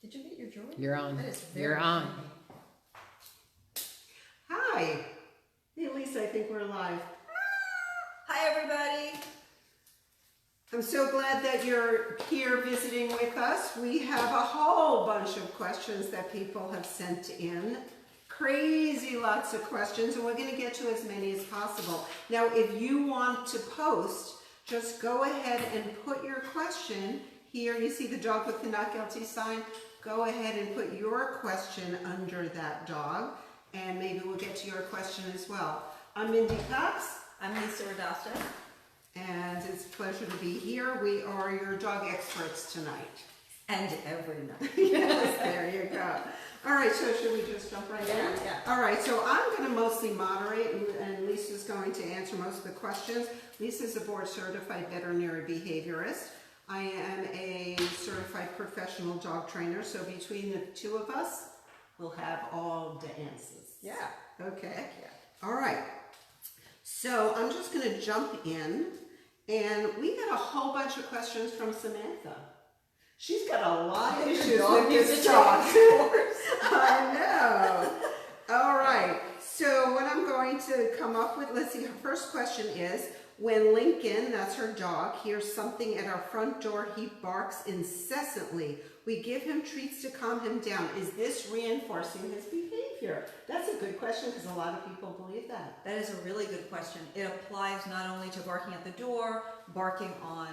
Did you get your joy? You're on. That is very You're on. funny. Hi. Hey, Lisa, I think we're live. Hi, everybody. I'm so glad that you're here visiting with us. We have a whole bunch of questions that people have sent in. Crazy lots of questions, and we're going to get to as many as possible. Now, if you want to post, just go ahead and put your question here. You see the dog with the not guilty sign? Go ahead and put your question under that dog, and maybe we'll get to your question as well. I'm Mindy Cox. I'm Lisa Radasta. And it's a pleasure to be here. We are your dog experts tonight. And every night. Yes, there you go. All right, so should we just jump right in? Yeah. All right, so I'm going to mostly moderate, and Lisa's going to answer most of the questions. Lisa's a board-certified veterinary behaviorist. I am a certified professional dog trainer, so between the two of us, we'll have all the answers. Yeah. Okay. Yeah. All right. So I'm just going to jump in, and we got a whole bunch of questions from Samantha. She's got a lot of issues with this dog. I know. All right. So what I'm going to come up with, let's see, her first question is, when Lincoln, that's her dog, hears something at our front door, he barks incessantly. We give him treats to calm him down. Is this reinforcing his behavior? That's a good question because a lot of people believe that. That is a really good question. It applies not only to barking at the door, barking on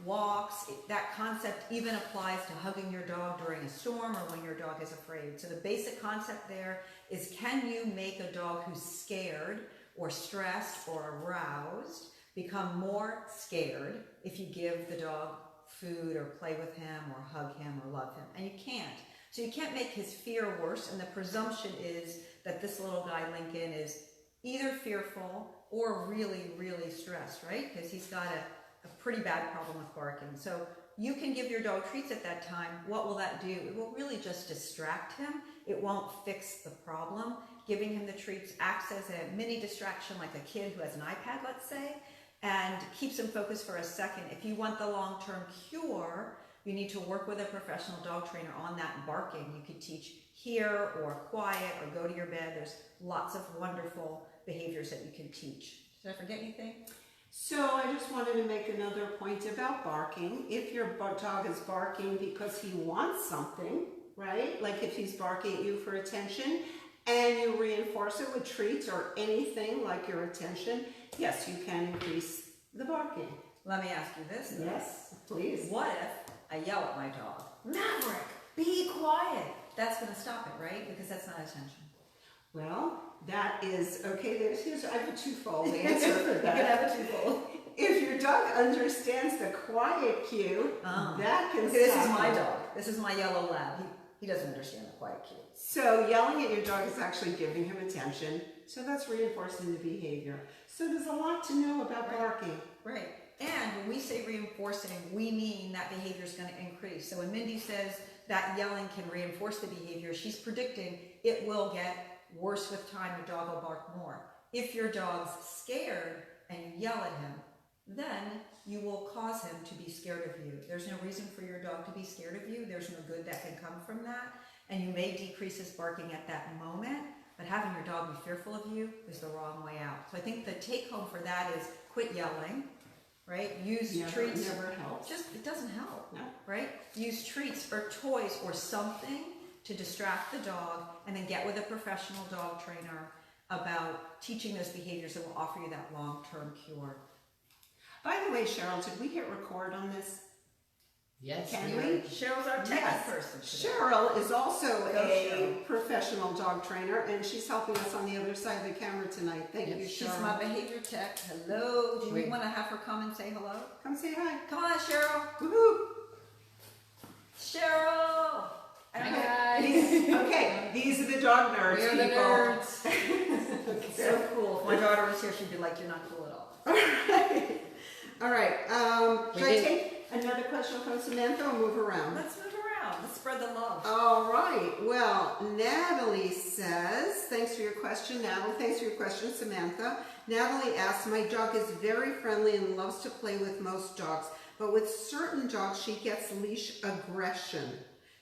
walks. That concept even applies to hugging your dog during a storm or when your dog is afraid. So the basic concept there is, can you make a dog who's scared or stressed or aroused become more scared if you give the dog food or play with him or hug him or love him? And you can't. So you can't make his fear worse, and the presumption is that this little guy, Lincoln, is either fearful or really, really stressed, right? Because he's got a pretty bad problem with barking. So you can give your dog treats at that time. What will that do? It will really just distract him. It won't fix the problem. Giving him the treats acts as a mini distraction, like a kid who has an iPad, let's say, and keeps him focused for a second. If you want the long-term cure, you need to work with a professional dog trainer on that barking. You could teach hear or quiet or go to your bed. There's lots of wonderful behaviors that you can teach. Did I forget anything? So I just wanted to make another point about barking. If your dog is barking because he wants something, right? Like if he's barking at you for attention and you reinforce it with treats or anything like your attention, yes, you can increase the barking. Let me ask you this, though. Yes, please. What if I yell at my dog, Maverick, be quiet? That's going to stop it, right? Because that's not attention. Well, that is, okay, I have a twofold answer for that. You can have a twofold. If your dog understands the quiet cue, that can This stop is my him. dog. This is my yellow lab. He doesn't understand the quiet cue. So yelling at your dog is actually giving him attention. So that's reinforcing the behavior. So there's a lot to know about barking. Right. And when we say reinforcing, we mean that behavior is going to increase. So when Mindy says that yelling can reinforce the behavior, she's predicting it will get worse with time. Your dog will bark more. If your dog's scared and you yell at him, then you will cause him to be scared of you. There's no reason for your dog to be scared of you. There's no good that can come from that. And you may decrease his barking at that moment, but having your dog be fearful of you is the wrong way out. So I think the take home for that is quit yelling, right? Use treats. It never helps. It doesn't help, No. right? Use treats or toys or something to distract the dog, and then get with a professional dog trainer about teaching those behaviors that will offer you that long-term cure. By the way, Cheryl, did we hit record on this? Yes, Can we we? are. Cheryl's our tech person today. Cheryl is also Go, a Cheryl. professional dog trainer, and she's helping us on the other side of the camera tonight. Thank you, Cheryl. She's my behavior tech. Hello. Do you want to have her come and say hello? Come say hi. Come on, Cheryl. Woohoo! Cheryl. Hi, guys. Okay, these are the dog nerds, We are people. the nerds. So cool. If my daughter was here, she'd be like, you're not cool at all. All right. We Should I did- take another question from Samantha or move around? Let's move around. Let's spread the love. All right. Well, Natalie says, thanks for your question, Natalie. Thanks for your question, Samantha. Natalie asks, my dog is very friendly and loves to play with most dogs, but with certain dogs, she gets leash aggression.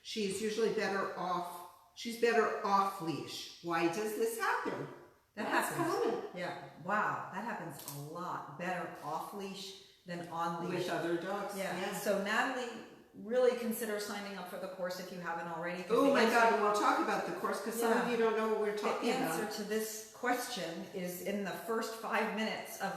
She's usually better off leash. Why does this happen? That That's happens. common. Yeah. Wow. That happens a lot. Better off leash than on leash. With other dogs. Yeah. So Natalie, really consider signing up for the course if you haven't already. Oh my God, and we'll talk about the course because some of you don't know what we're talking The about. answer to this question is in the first 5 minutes of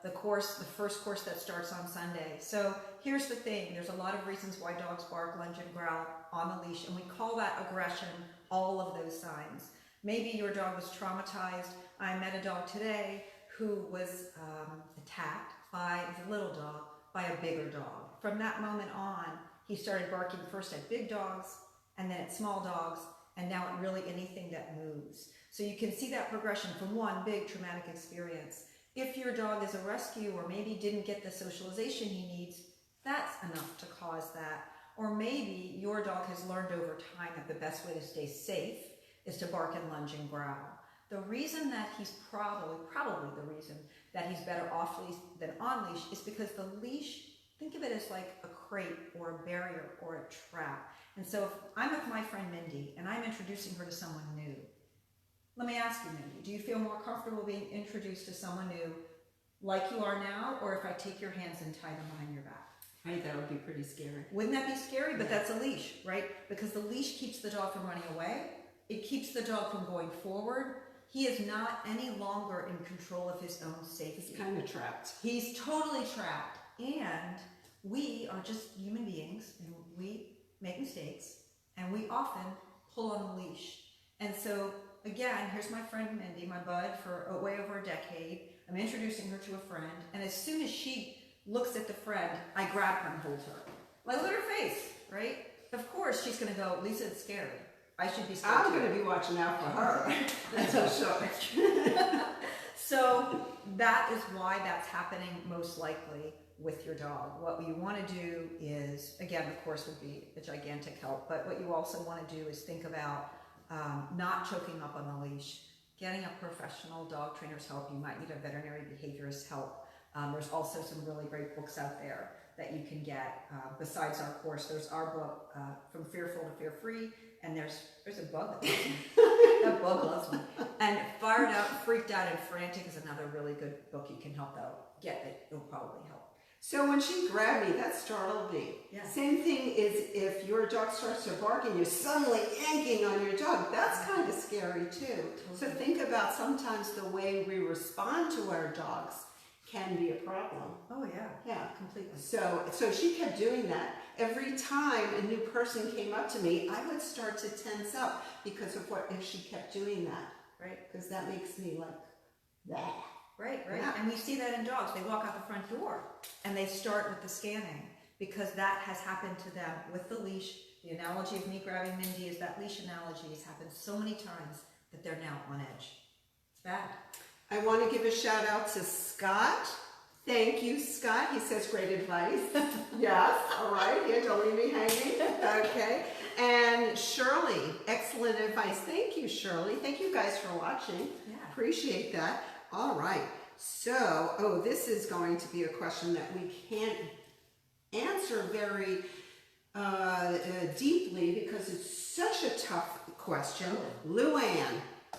the course, the first course that starts on Sunday. So here's the thing. There's a lot of reasons why dogs bark, lunge, and growl on the leash, and we call that aggression, all of those signs. Maybe your dog was traumatized. I met a dog today who was attacked by a little dog, by a bigger dog. From that moment on, he started barking first at big dogs, and then at small dogs, and now at really anything that moves. So you can see that progression from one big traumatic experience. If your dog is a rescue or maybe didn't get the socialization he needs, that's enough to cause that. Or maybe your dog has learned over time that the best way to stay safe is to bark and lunge and growl. The reason that he's probably the reason that he's better off leash than on leash is because the leash, think of it as like a crate or a barrier or a trap. And so if I'm with my friend Mindy and I'm introducing her to someone new, let me ask you, Mindy, do you feel more comfortable being introduced to someone new like you are now, or if I take your hands and tie them behind your back? Right, that would be pretty scary. Wouldn't that be scary? But that's a leash, right? Because the leash keeps the dog from running away. It keeps the dog from going forward. He is not any longer in control of his own safety. He's kind of trapped. He's totally trapped. And we are just human beings, and we make mistakes, and we often pull on the leash. And so, again, here's my friend Mindy, my bud for way over a decade. I'm introducing her to a friend, and as soon as she looks at the friend, I grab her and hold her. Like, look at her face, right? Of course, she's going to go, Lisa, it's scary. I should be scared I'm too. going to be watching out for her. That's for sure. So that is why that's happening most likely with your dog. What you want to do is, again, the course would be a gigantic help, but what you also want to do is think about not choking up on the leash, getting a professional dog trainer's help. You might need a veterinary behaviorist help. There's also some really great books out there that you can get. Besides our course, there's our book, From Fearful to Fear Free, and there's a bug that loves me. That bug loves me. And Fired Out, Freaked Out, and Frantic is another really good book you can help out get that will probably help. So when she grabbed me, that startled me. Yeah. Same thing is if your dog starts to bark and you're suddenly yanking on your dog, that's kind of scary too. So think about sometimes the way we respond to our dogs can be a problem. Oh yeah. Yeah. Completely. So she kept doing that. Every time a new person came up to me, I would start to tense up because of what if she kept doing that. Right. Because that makes me like that. Right. Yeah. And we see that in dogs. They walk out the front door and they start with the scanning because that has happened to them with the leash. The analogy of me grabbing Mindy is that leash analogy has happened so many times that they're now on edge. It's bad. I want to give a shout out to Scott. Thank you, Scott. He says great advice. Yes, all right. Here, don't leave me hanging. Okay. And Shirley, excellent advice. Thank you, Shirley. Thank you guys for watching. Yeah. Appreciate that. All right. So, this is going to be a question that we can't answer very deeply because it's such a tough question.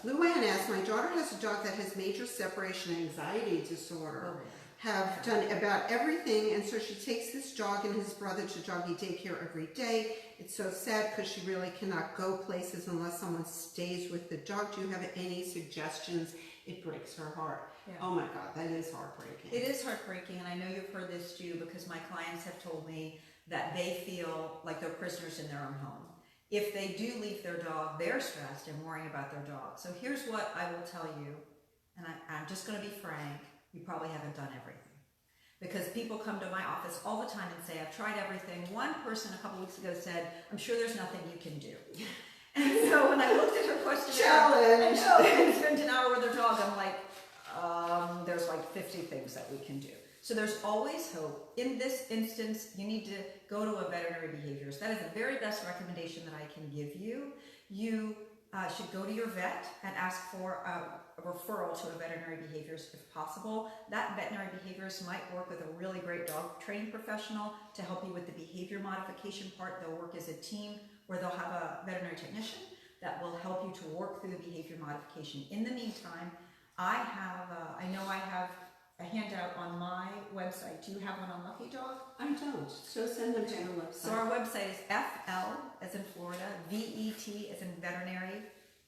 Luann asks, my daughter has a dog that has major separation anxiety disorder. Have done about everything, and so she takes this dog and his brother to doggy daycare every day. It's so sad because she really cannot go places unless someone stays with the dog. Do you have any suggestions? It breaks her heart. Yeah. Oh my God, that is heartbreaking. It is heartbreaking, and I know you've heard this too because my clients have told me that they feel like they're prisoners in their own home. If they do leave their dog, they're stressed and worrying about their dog. So here's what I will tell you, and I'm just going to be frank. You probably haven't done everything. Because people come to my office all the time and say, I've tried everything. One person a couple weeks ago said, I'm sure there's nothing you can do. And so when I looked at her questionnaire, Challenge. and spent an hour with her dog, I'm like, there's like 50 things that we can do. So there's always hope. In this instance, you need to go to a veterinary behaviorist. That is the very best recommendation that I can give you. You should go to your vet and ask for a referral to a veterinary behaviorist if possible. That veterinary behaviorist might work with a really great dog training professional to help you with the behavior modification part. They'll work as a team where they'll have a veterinary technician that will help you to work through the behavior modification. In the meantime, I know I have a handout on my website. Do you have one on Lucky Dog? I don't. So send them to your website. So our website is FL as in Florida, VET as in veterinary,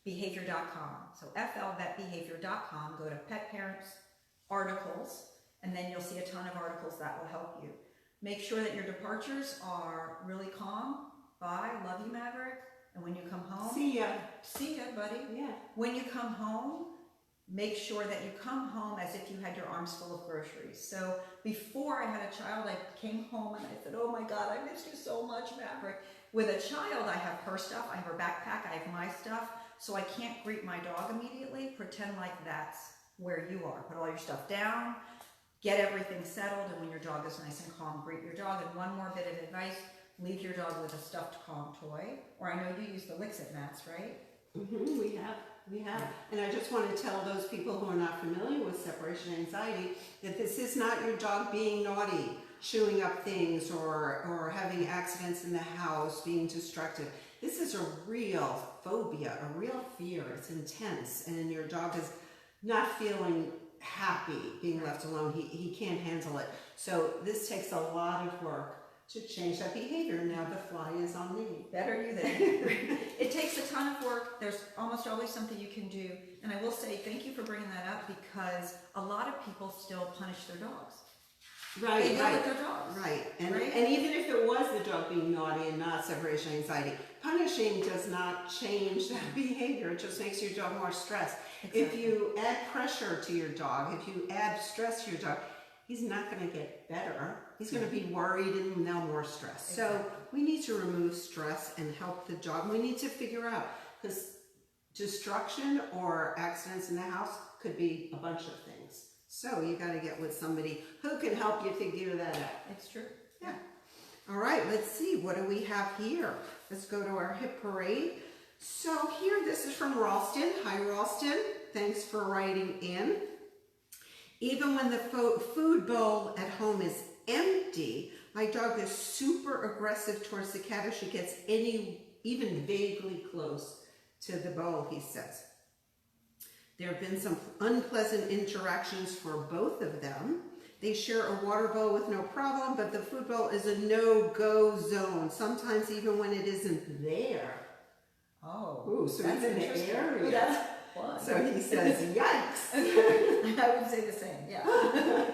behavior.com. So flvetbehavior.com. Go to pet parents articles, and then you'll see a ton of articles that will help you. Make sure that your departures are really calm. Bye, love you, Maverick. And when you come home, See ya. see ya, buddy. Yeah. When you come home, make sure that you come home as if you had your arms full of groceries. So before I had a child, I came home and I said, oh my God, I missed you so much, Maverick. With a child, I have her stuff, I have her backpack, I have my stuff, so I can't greet my dog immediately. Pretend like that's where you are. Put all your stuff down, get everything settled, and when your dog is nice and calm, greet your dog. And one more bit of advice, leave your dog with a stuffed calm toy. Or I know you use the Lick-It mats, right? Mm-hmm, we have. And I just want to tell those people who are not familiar with separation anxiety that this is not your dog being naughty, chewing up things, or having accidents in the house, being destructive. This is a real phobia, a real fear. It's intense, and your dog is not feeling happy being left alone. He can't handle it. So this takes a lot of work to change that behavior. Now the fly is on me. Better you than me. It takes a ton of work. There's almost always something you can do. And I will say thank you for bringing that up, because a lot of people still punish their dogs. Right, They deal right. with their dogs. Right. And, Right? and even if it was the dog being naughty and not separation anxiety, punishing does not change that behavior. It just makes your dog more stressed. Exactly. If you add pressure to your dog, if you add stress to your dog, he's not going to get better. He's going to be worried and now more stressed. So Exactly. we need to remove stress and help the dog. We need to figure out, because destruction or accidents in the house could be a bunch of things. So you got to get with somebody who can help you figure that out. It's true. Yeah. All right, let's see. What do we have here? Let's go to our hit parade. So here, this is from Ralston. Hi, Ralston. Thanks for writing in. Even when the food bowl at home is empty, my dog is super aggressive towards the cat if she gets even vaguely close to the bowl, he says. There have been some unpleasant interactions for both of them. They share a water bowl with no problem, but the food bowl is a no-go zone, sometimes even when it isn't there. Oh. Ooh, so that's it's in the interesting. area. Ooh, that's fun. So he says, yikes. I would say the same, yeah.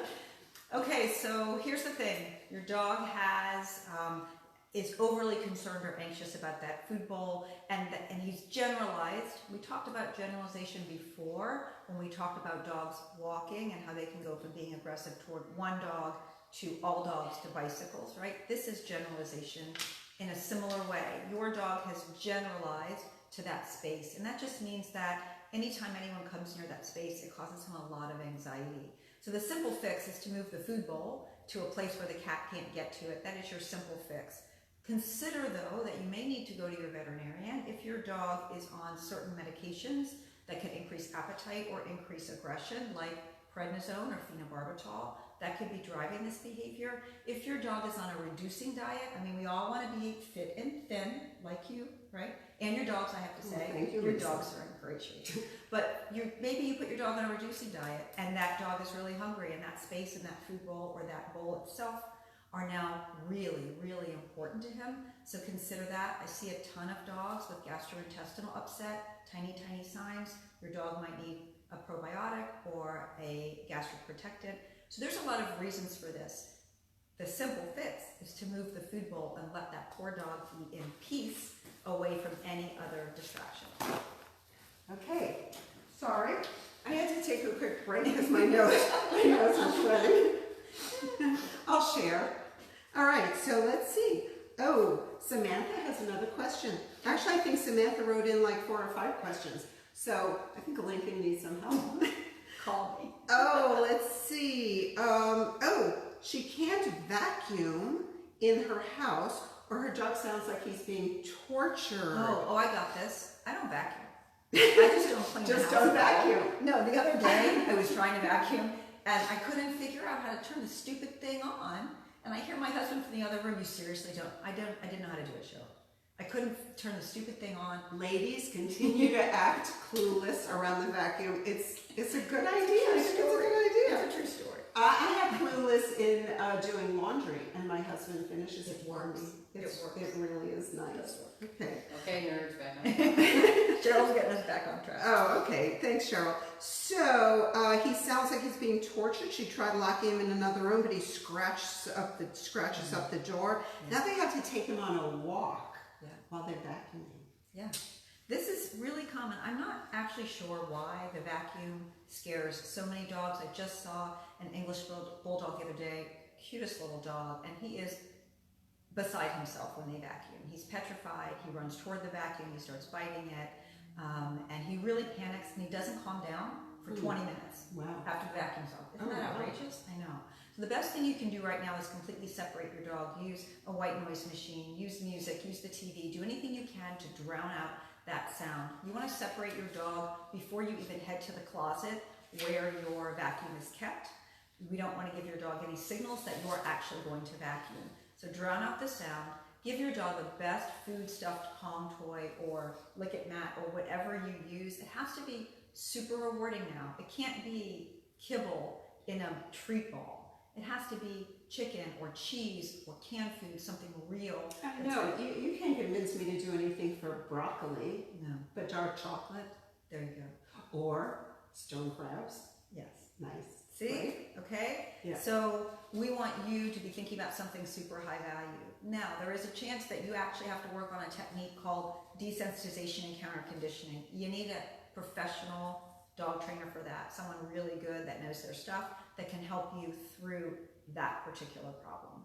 Okay, so here's the thing. Your dog is overly concerned or anxious about that food bowl, and he's generalized. We talked about generalization before when we talked about dogs walking and how they can go from being aggressive toward one dog to all dogs to bicycles, right? This is generalization in a similar way. Your dog has generalized to that space, and that just means that anytime anyone comes near that space, it causes him a lot of anxiety. So the simple fix is to move the food bowl to a place where the cat can't get to it. That is your simple fix. Consider, though, that you may need to go to your veterinarian if your dog is on certain medications that can increase appetite or increase aggression, like prednisone or phenobarbital. That could be driving this behavior. If your dog is on a reducing diet, I mean, we all want to be fit and thin, like you, right? And your dogs, I have to say, Thank you, your Lisa. dogs are in great shape. But maybe you put your dog on a reducing diet, and that dog is really hungry, and that space in that food bowl or that bowl itself are now really, really important to him. So consider that. I see a ton of dogs with gastrointestinal upset, tiny, tiny signs. Your dog might need a probiotic or a gastric protectant. So there's a lot of reasons for this. The simple fix is to move the food bowl and let that poor dog eat in peace away from any other distraction. Okay, sorry. I had to take a quick break because my nose is sweating. I'll share. All right, so let's see. Oh, Samantha has another question. Actually, I think Samantha wrote in like 4 or 5 questions. So I think Lincoln needs some help. Call me. Oh, let's see. She can't vacuum in her house or her dog sounds like he's being tortured. Oh, I got this. I don't vacuum. I just don't clean Just the house don't at all. vacuum. No, the other day I was trying to vacuum and I couldn't figure out how to turn the stupid thing on. And I hear my husband from the other room, you seriously don't, I didn't know how to do it, Cheryl. I couldn't turn the stupid thing on. Ladies, continue to act clueless around the vacuum. It's a good idea. I think it's a good idea. It's a true story. I have clueless in doing laundry, and my husband finishes it It for works. me. It works. It really is It nice. does work. Okay. Okay, nerds, back on. Cheryl's getting us back on track. Oh, okay. Thanks, Cheryl. So he sounds like he's being tortured. She tried locking him in another room, but he scratches up the door. Yeah. Now they have to take him on a walk Yeah. while they're vacuuming. Yeah. This is really common. I'm not actually sure why the vacuum scares so many dogs. I just saw an English bulldog the other day, cutest little dog, and he is beside himself when they vacuum. He's petrified. He runs toward the vacuum. He starts biting it, and he really panics, and he doesn't calm down for 20 minutes Wow. after the vacuum's off. Isn't that wow. outrageous? I know. So the best thing you can do right now is completely separate your dog. Use a white noise machine, use music, use the TV, do anything you can to drown out that sound. You want to separate your dog before you even head to the closet where your vacuum is kept. We don't want to give your dog any signals that you're actually going to vacuum. So drown out the sound. Give your dog the best food stuffed Kong toy or lick-it mat or whatever you use. It has to be super rewarding now. It can't be kibble in a treat ball. It has to be chicken or cheese or canned food, something real. No, you can't convince me to do anything for broccoli, No. but dark chocolate There you go. or stone crabs. Yes. Nice. See? Right? Okay? Yeah. So we want you to be thinking about something super high value. Now, there is a chance that you actually have to work on a technique called desensitization and counter conditioning. You need a professional dog trainer for that, someone really good that knows their stuff that can help you through that particular problem.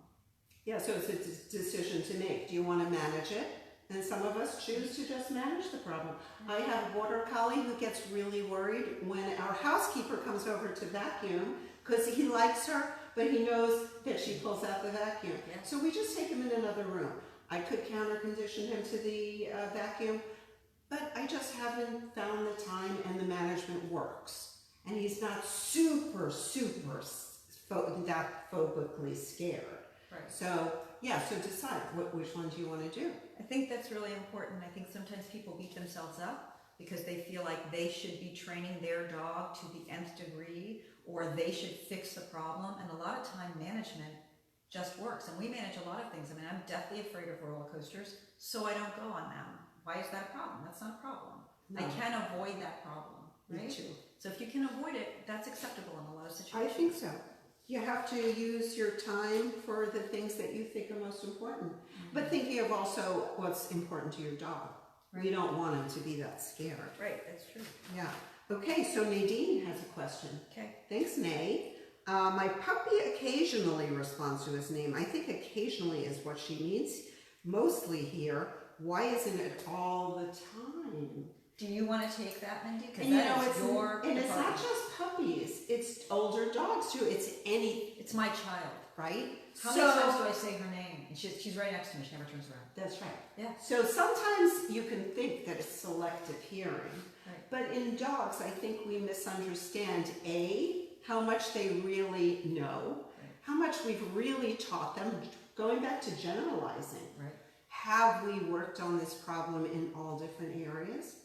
Yeah, so it's a decision to make. Do you want to manage it? And some of us choose to just manage the problem. I have a border collie who gets really worried when our housekeeper comes over to vacuum because he likes her, but he knows that she pulls out the vacuum. Yeah. So we just take him in another room. I could counter condition him to the vacuum, but I just haven't found the time and the management works. And he's not super that phobically scared. Right. So, yeah, so decide which one do you want to do? I think that's really important. I think sometimes people beat themselves up because they feel like they should be training their dog to the nth degree or they should fix the problem. And a lot of time management just works. And we manage a lot of things. I mean, I'm deathly afraid of roller coasters, so I don't go on them. Why is that a problem? That's not a problem. No. I can avoid that problem, right? Me too. So if you can avoid it, that's acceptable in a lot of I situations. think so. You have to use your time for the things that you think are most important. But thinking of also what's important to your dog. You don't want him to be that scared. Right, that's true. Yeah. Okay, so Nadine has a question. Okay. Thanks, Nay. My puppy occasionally responds to his name. I think occasionally is what she means. Mostly here. Why isn't it all the time? Do you want to take that, Mindy? Because And you know, that is it's your and it's not department. just puppies. It's older dogs too. It's any It's my child. right. How many times do I say her name? And she's right next to me. She never turns around. That's right. Yeah. So sometimes you can think that it's selective hearing, Right. but in dogs, I think we misunderstand how much they really know, how much we've really taught them. Going back to generalizing, Right. have we worked on this problem in all different areas?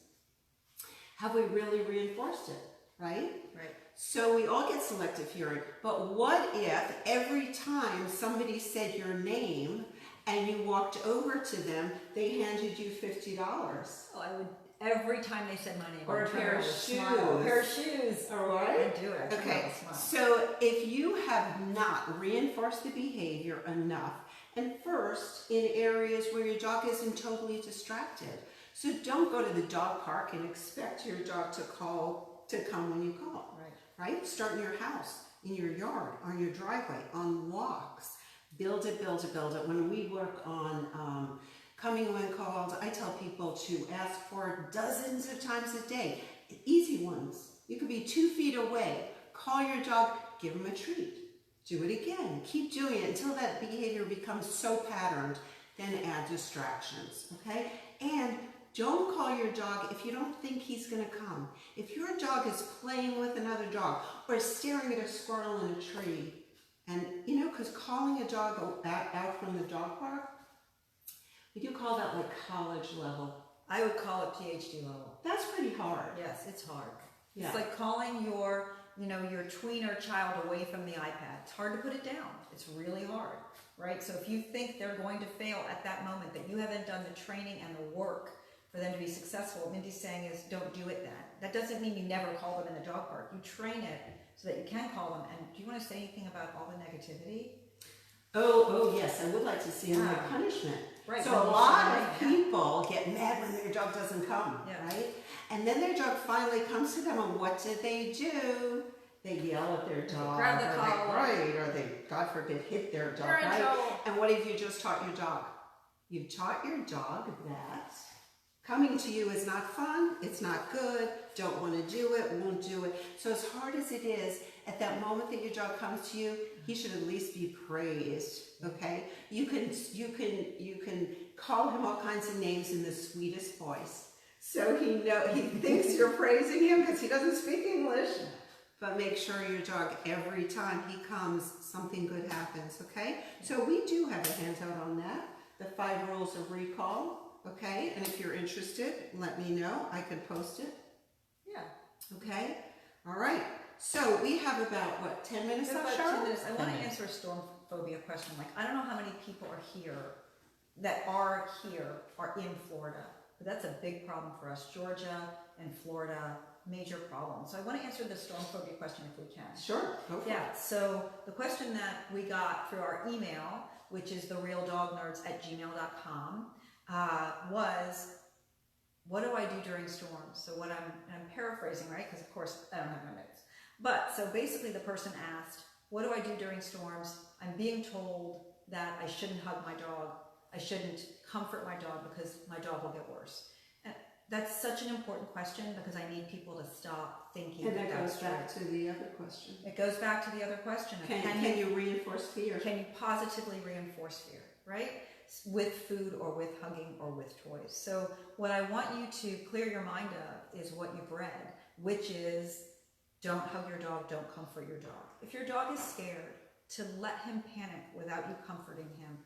Have we really reinforced it, right? Right. So we all get selective hearing, but what if every time somebody said your name and you walked over to them, they handed you $50? Oh, I would every time they said my name. Or I would a turn pair around of and smile. shoes. A pair of shoes. All right. I do it. I turn Okay, around and smile. so if you have not reinforced the behavior enough, and first in areas where your dog isn't totally distracted, so don't go to the dog park and expect your dog to come when you call. Right? Start in your house, in your yard, on your driveway, on walks. Build it, build it, build it. When we work on coming when called, I tell people to ask for dozens of times a day. Easy ones. You could be 2 feet away. Call your dog, give him a treat. Do it again. Keep doing it until that behavior becomes so patterned. Then add distractions, okay? And Don't call your dog if you don't think he's going to come. If your dog is playing with another dog or staring at a squirrel in a tree, and you know, because calling a dog out from the dog park, we do call that like college level. I would call it PhD level. That's pretty hard. Yes, it's hard. Yeah. It's like calling your tweener child away from the iPad. It's hard to put it down. It's really hard, right? So if you think they're going to fail at that moment, that you haven't done the training and the work for them to be successful, what Mindy's saying is don't do it then. That doesn't mean you never call them in the dog park. You train it so that you can call them. And do you want to say anything about all the negativity? Oh yes, I would like to see another punishment. Right. So a lot of people get mad when their dog doesn't come, Yeah. right? And then their dog finally comes to them, and what do? They yell at their dog, Grab the or collar. or they, God forbid, hit their dog, You're in right? trouble. And what have you just taught your dog? You've taught your dog that coming to you is not fun, it's not good, don't want to do it, won't do it. So as hard as it is, at that moment that your dog comes to you, he should at least be praised, okay? You can call him all kinds of names in the sweetest voice. So he thinks you're praising him because he doesn't speak English. But make sure your dog, every time he comes, something good happens, okay? So we do have a handout on that, the 5 rules of recall, okay? And if you're interested, let me know. I could post it. Yeah. Okay? All right. So we have about, what, 10 minutes About left, 2 Charlotte? minutes. I want to answer a storm phobia question. Like, I don't know how many people are here that are in Florida, but that's a big problem for us. Georgia and Florida, major problem. So I want to answer the storm phobia question if we can. Sure. Go for it. Yeah, so the question that we got through our email, which is therealdognerds@gmail.com, was, what do I do during storms? So what I'm paraphrasing, right? Because of course I don't have my notes. But so basically the person asked, what do I do during storms? I'm being told that I shouldn't hug my dog. I shouldn't comfort my dog because my dog will get worse. And that's such an important question because I need people to stop thinking And that goes that's back true. to the other question. It goes back to the other question. Of Can you reinforce fear? can you positively reinforce fear, right? With food or with hugging or with toys. So what I want you to clear your mind of is what you've read, which is don't hug your dog, don't comfort your dog. If your dog is scared, to let him panic without you comforting him,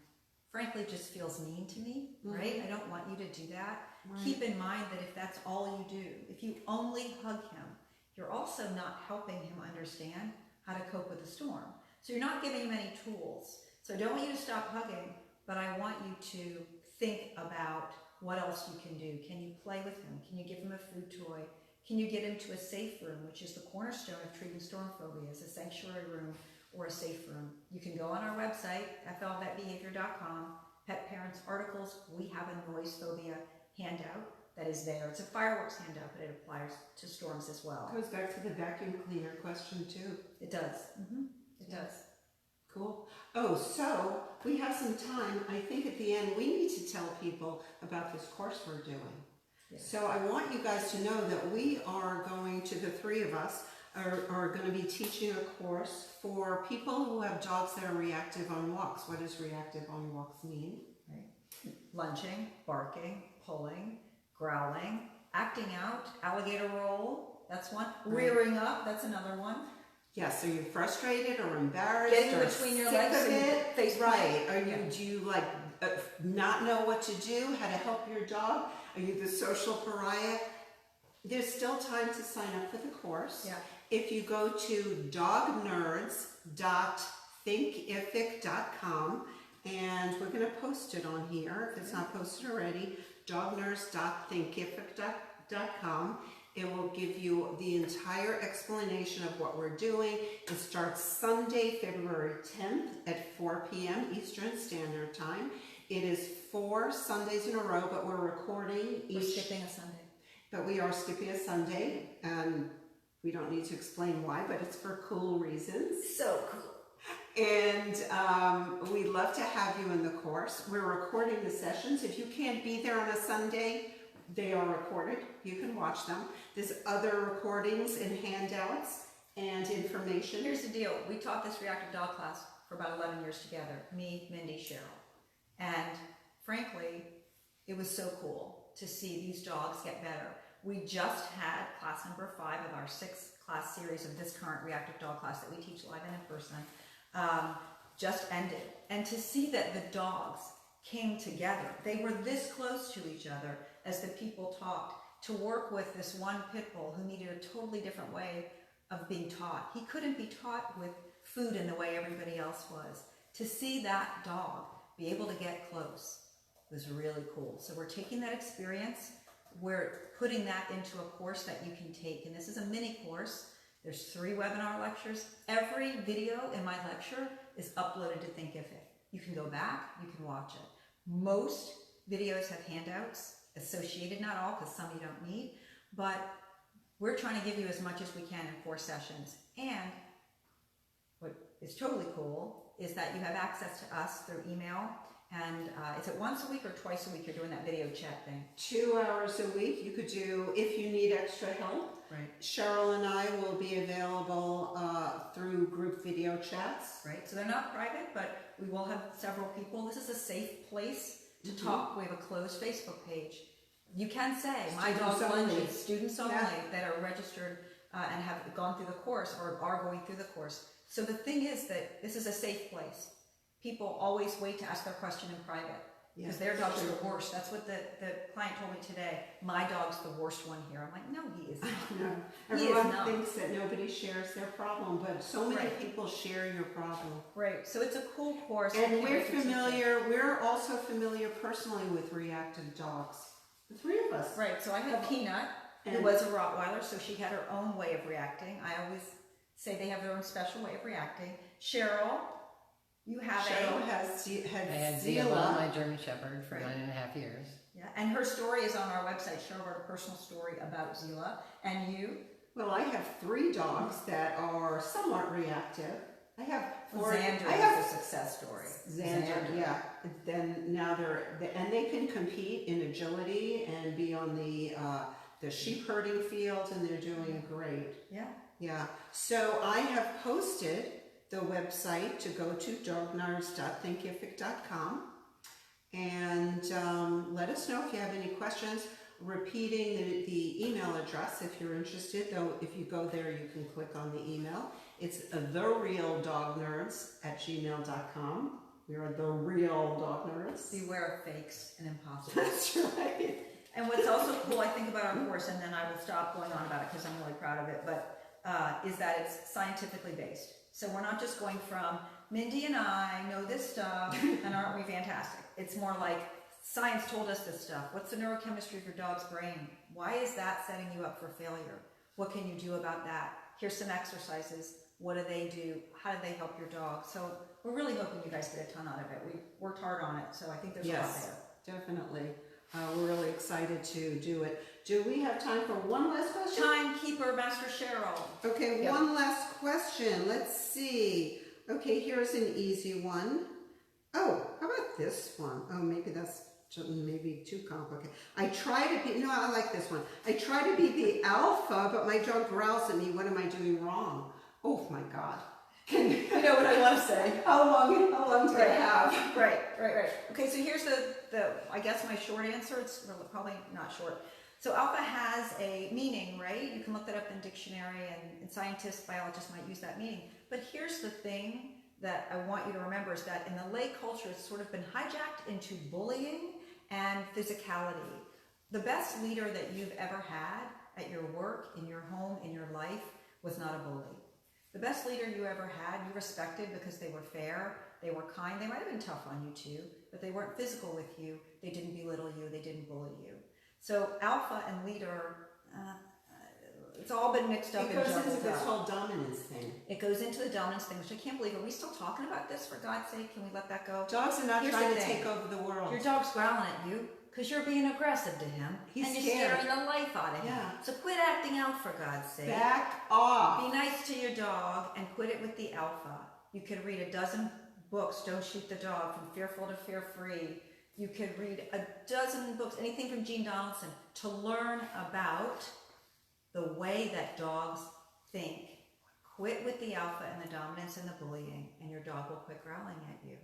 frankly, just feels mean to me, right? I don't want you to do that. Right. Keep in mind that if that's all you do, if you only hug him, you're also not helping him understand how to cope with the storm. So you're not giving him any tools. So I don't want you to stop hugging, but I want you to think about what else you can do. Can you play with him? Can you give him a food toy? Can you get him to a safe room, which is the cornerstone of treating storm phobias, a sanctuary room or a safe room? You can go on our website, flvetbehavior.com, Pet Parents Articles. We have a noise phobia handout that is there. It's a fireworks handout, but it applies to storms as well. Goes back to the vacuum cleaner question too. It does. It does. Cool. Oh, so we have some time. I think at the end we need to tell people about this course we're doing. Yes. So I want you guys to know that we are going to, the 3 of us, are going to be teaching a course for people who have dogs that are reactive on walks. What does reactive on walks mean? Right. Lunging, barking, pulling, growling, acting out, alligator roll, that's one. Rearing up, that's another one. Yes, are you frustrated or embarrassed Getting or between your sick legs of and it? face Right. Are you, Yeah. do you like not know what to do, how to help your dog? Are you the social pariah? There's still time to sign up for the course. Yeah. If you go to dognerds.thinkific.com, and we're going to post it on here if it's not posted already, dognerds.thinkific.com. It will give you the entire explanation of what we're doing. It starts Sunday, February 10th at 4 p.m. Eastern Standard Time. It is 4 Sundays in a row, but we're recording We're each. skipping a Sunday. But we are skipping a Sunday, and we don't need to explain why, but it's for cool reasons. So cool. And we'd love to have you in the course. We're recording the sessions. If you can't be there on a Sunday, they are recorded. You can watch them. There's other recordings and handouts and information. Here's the deal. We taught this reactive dog class for about 11 years together. Me, Mindy, Cheryl. And frankly, it was so cool to see these dogs get better. We just had class number 5 of our 6-class series of this current reactive dog class that we teach live and in person, just ended. And to see that the dogs came together, they were this close to each other as the people talked, to work with this one pit bull who needed a totally different way of being taught. He couldn't be taught with food in the way everybody else was. To see that dog be able to get close was really cool. So we're taking that experience, we're putting that into a course that you can take. And this is a mini course. There's 3 webinar lectures. Every video in my lecture is uploaded to Thinkific. You can go back, you can watch it. Most videos have handouts associated, not all, because some you don't need, but we're trying to give you as much as we can in 4 sessions. And what is totally cool is that you have access to us through email, and is it once a week or twice a week you're doing that video chat thing? 2 hours a week. You could do, if you need extra help. Right. Cheryl and I will be available through group video chats. Right, so they're not private, but we will have several people. This is a safe place to talk. We have a closed Facebook page. You can say, my dog lunges, students only, that are registered and have gone through the course or are going through the course. So the thing is that this is a safe place. People always wait to ask their question in private because their dogs are the worst. That's what the client told me today. My dog's the worst one here. I'm like, no, he is not. No. Everyone thinks that nobody shares their problem, but so many people share your problem. Right, so it's a cool course. And we're also familiar personally with reactive dogs. The 3 of us. Right, so I had Peanut, who was a Rottweiler, so she had her own way of reacting. I always say they have their own special way of reacting. Cheryl, you have I had Zila, my German Shepherd, for 9.5 years. Yeah, and her story is on our website. Cheryl wrote a personal story about Zila. And you? Well, I have 3 dogs that are somewhat reactive. I have 4. Xander I have is a success story. Xander, yeah. Then now and they can compete in agility and be on the sheep herding fields, and they're doing great. Yeah. Yeah. So I have posted the website to go to dognards.thinkific.com, and let us know if you have any questions. Repeating the email address if you're interested, though if you go there you can click on the email. It's therealdognerds@gmail.com. We are the real dog nerds. Beware of fakes and imposters. That's right. And what's also cool, I think, about our course, and then I will stop going on about it because I'm really proud of it, but is that it's scientifically based. So we're not just going from Mindy and I know this stuff and aren't we fantastic? It's more like science told us this stuff. What's the neurochemistry of your dog's brain? Why is that setting you up for failure? What can you do about that? Here's some exercises. What do they do? How do they help your dog? So we're really hoping you guys get a ton out of it. We worked hard on it, so I think there's a lot there. Definitely. We're really excited to do it. Do we have time for one last question? Timekeeper, Master Cheryl. Okay, one last question. Let's see. Okay, here's an easy one. Oh, how about this one? Oh, maybe that's maybe too complicated. I like this one. I try to be the alpha, but my dog growls at me. What am I doing wrong? Oh my God. You know what I want to say. How long do I have? Right. Okay, so here's the I guess my short answer. It's probably not short. So alpha has a meaning, right? You can look that up in dictionary, and scientists, biologists might use that meaning. But here's the thing that I want you to remember is that in the lay culture, it's sort of been hijacked into bullying and physicality. The best leader that you've ever had at your work, in your home, in your life, was not a bully. The best leader you ever had, you respected because they were fair, they were kind, they might have been tough on you too, but they weren't physical with you, they didn't belittle you, they didn't bully you. So alpha and leader, it's all been mixed up and jumbled up. It goes into this whole dominance thing. It goes into the dominance thing, which I can't believe. Are we still talking about this, for God's sake? Can we let that go? Dogs are not trying to take over the world. Your dog's growling at you because you're being aggressive to him. He's and you're scared. scaring the life out of him. So quit acting out, for God's sake. Back off. Be nice to your dog and quit it with the alpha. You could read a dozen books, Don't Shoot the Dog, From Fearful to Fear-Free. You could read a dozen books, anything from Jean Donaldson, to learn about the way that dogs think. Quit with the alpha and the dominance and the bullying, and your dog will quit growling at you.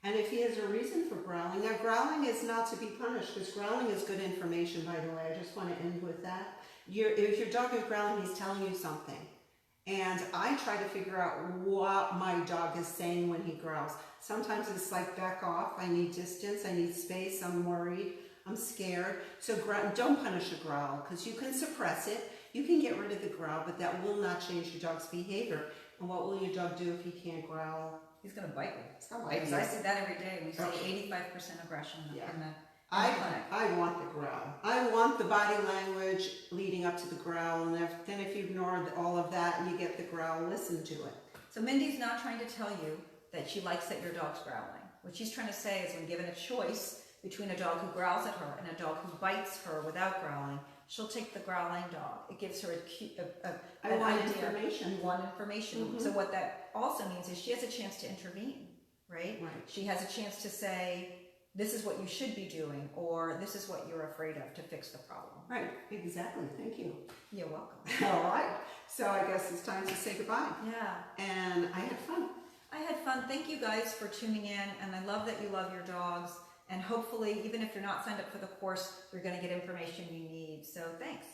And if he has a reason for growling, now growling is not to be punished, because growling is good information, by the way. I just want to end with that. If your dog is growling, he's telling you something. And I try to figure out what my dog is saying when he growls. Sometimes it's like, back off, I need distance, I need space, I'm worried, I'm scared. So don't punish a growl, because you can suppress it. You can get rid of the growl, but that will not change your dog's behavior. And what will your dog do if he can't growl? He's gonna bite me. It's not like Because I see that every day. We see 85% aggression in the clinic. I want the growl. I want the body language leading up to the growl, and then if you ignore all of that and you get the growl, listen to it. So Mindy's not trying to tell you that she likes that your dog's growling. What she's trying to say is when given a choice between a dog who growls at her and a dog who bites her without growling, she'll take the growling dog. It gives her an idea. Information. You want information. So what that also means is she has a chance to intervene, right? She has a chance to say, this is what you should be doing, or this is what you're afraid of to fix the problem. Right, exactly. Thank you. You're welcome. All right. So I guess it's time to say goodbye. Yeah. And I had fun. I had fun. Thank you guys for tuning in, and I love that you love your dogs. And hopefully, even if you're not signed up for the course, you're going to get information you need. So thanks.